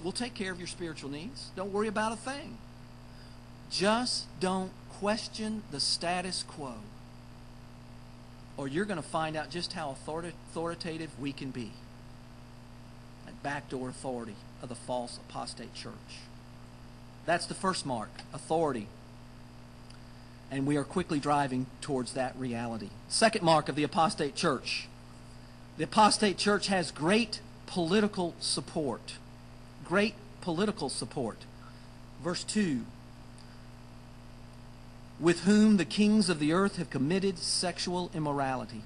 We'll take care of your spiritual needs. Don't worry about a thing. Just don't question the status quo, or you're going to find out just how authoritative we can be. That backdoor authority of the false apostate church. That's the first mark, authority. And we are quickly driving towards that reality. Second mark of the apostate church. The apostate church has great political support. Great political support. Verse 2. With whom the kings of the earth have committed sexual immorality.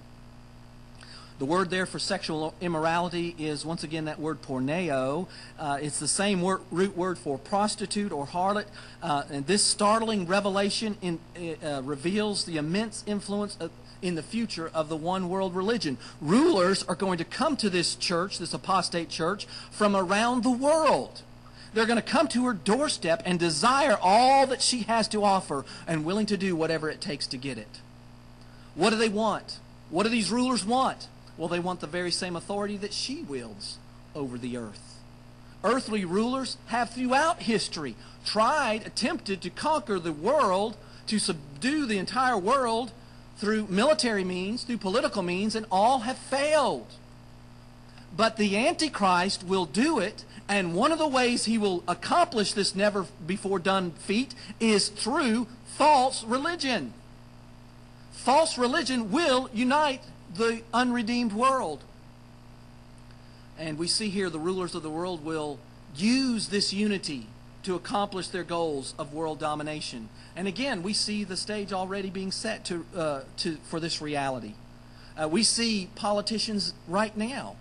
The word there for sexual immorality is, once again, that word porneo. It's the same root word for prostitute or harlot. And this startling revelation reveals the immense influence in the future of the one world religion. Rulers are going to come to this church, this apostate church, from around the world. They're going to come to her doorstep and desire all that she has to offer and willing to do whatever it takes to get it. What do they want? What do these rulers want? Well, they want the very same authority that she wields over the earth. Earthly rulers have throughout history attempted to conquer the world, to subdue the entire world through military means, through political means, and all have failed. But the Antichrist will do it, and one of the ways he will accomplish this never-before-done feat is through false religion. False religion will unite the unredeemed world. And we see here the rulers of the world will use this unity to accomplish their goals of world domination. And again, we see the stage already being set for this reality. We see politicians right now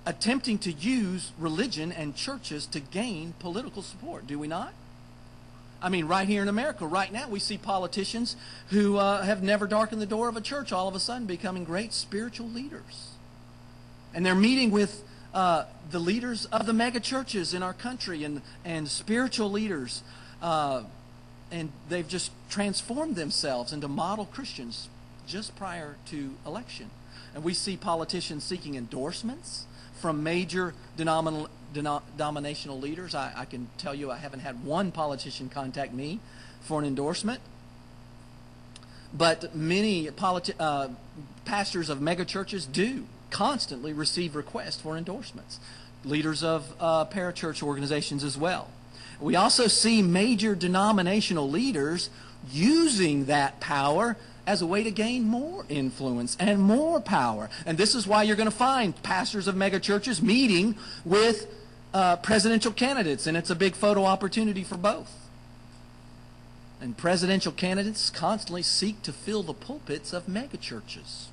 attempting to use religion and churches to gain political support, do we not? I mean, right here in America, right now, we see politicians who have never darkened the door of a church all of a sudden becoming great spiritual leaders. And they're meeting with the leaders of the megachurches in our country and spiritual leaders. And they've just transformed themselves into model Christians just prior to election. And we see politicians seeking endorsements from major denominational leaders. I can tell you I haven't had one politician contact me for an endorsement. But many pastors of megachurches do constantly receive requests for endorsements. Leaders of parachurch organizations as well. We also see major denominational leaders using that power as a way to gain more influence and more power. And this is why you're going to find pastors of megachurches meeting with presidential candidates, and it's a big photo opportunity for both. And presidential candidates constantly seek to fill the pulpits of megachurches.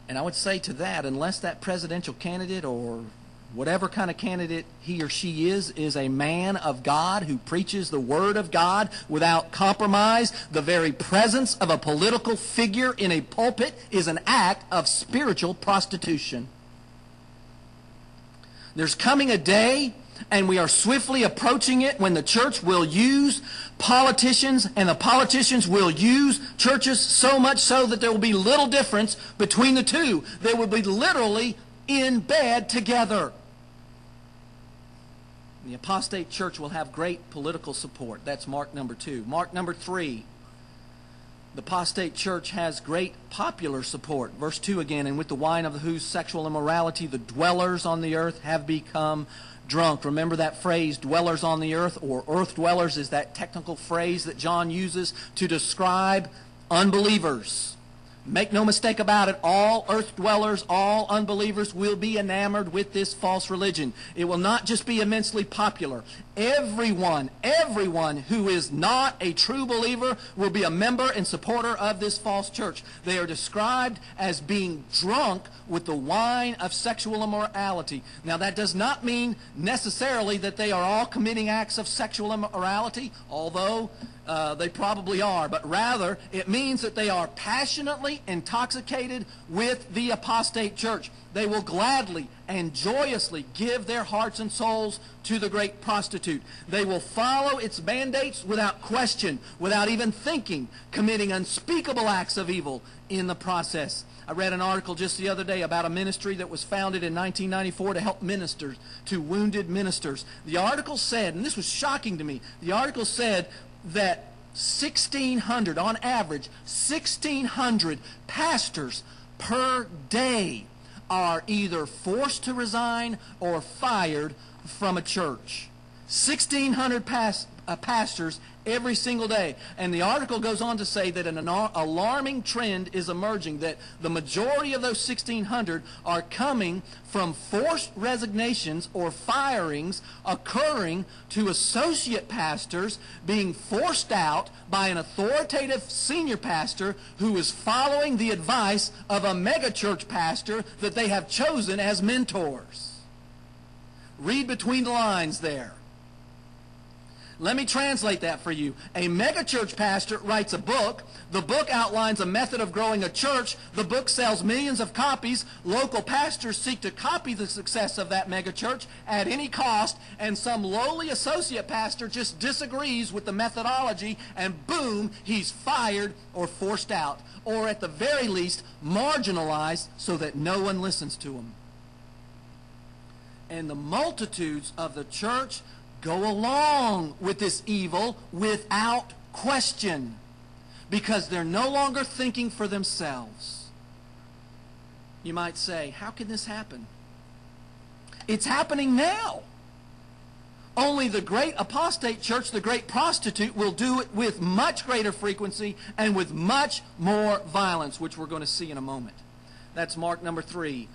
And I would say to that, unless that presidential candidate or whatever kind of candidate he or she is a man of God who preaches the Word of God without compromise, the very presence of a political figure in a pulpit is an act of spiritual prostitution. There's coming a day, and we are swiftly approaching it, when the church will use politicians, and the politicians will use churches so much so that there will be little difference between the two. They will be literally in bed together. The apostate church will have great political support. That's mark number 2. Mark number 3. The apostate church has great popular support. Verse 2 again, and with the wine of whose sexual immorality the dwellers on the earth have become drunk. Remember that phrase, dwellers on the earth, or earth dwellers, is that technical phrase that John uses to describe unbelievers. Make no mistake about it, all earth dwellers, all unbelievers will be enamored with this false religion. It will not just be immensely popular. Everyone who is not a true believer will be a member and supporter of this false church. They are described as being drunk with the wine of sexual immorality. Now that does not mean necessarily that they are all committing acts of sexual immorality, although they probably are, but rather it means that they are passionately intoxicated with the apostate church. They will gladly and joyously give their hearts and souls to the great prostitute. They will follow its mandates without question, without even thinking, committing unspeakable acts of evil in the process. I read an article just the other day about a ministry that was founded in 1994 to help ministers, to wounded ministers. The article said, and this was shocking to me, the article said that 1,600, on average, 1,600 pastors per day are either forced to resign or fired from a church. 1,600 pastors every single day. And the article goes on to say that an alarming trend is emerging, that the majority of those 1,600 are coming from forced resignations or firings occurring to associate pastors being forced out by an authoritative senior pastor who is following the advice of a megachurch pastor that they have chosen as mentors. Read between the lines there. Let me translate that for you. A megachurch pastor writes a book. The book outlines a method of growing a church. The book sells millions of copies. Local pastors seek to copy the success of that megachurch at any cost, and some lowly associate pastor just disagrees with the methodology, and boom, he's fired or forced out, or at the very least marginalized so that no one listens to him. And the multitudes of the church go along with this evil without question, because they're no longer thinking for themselves. You might say, how can this happen? It's happening now. Only the great apostate church, the great prostitute, will do it with much greater frequency and with much more violence, which we're going to see in a moment. That's mark number 3.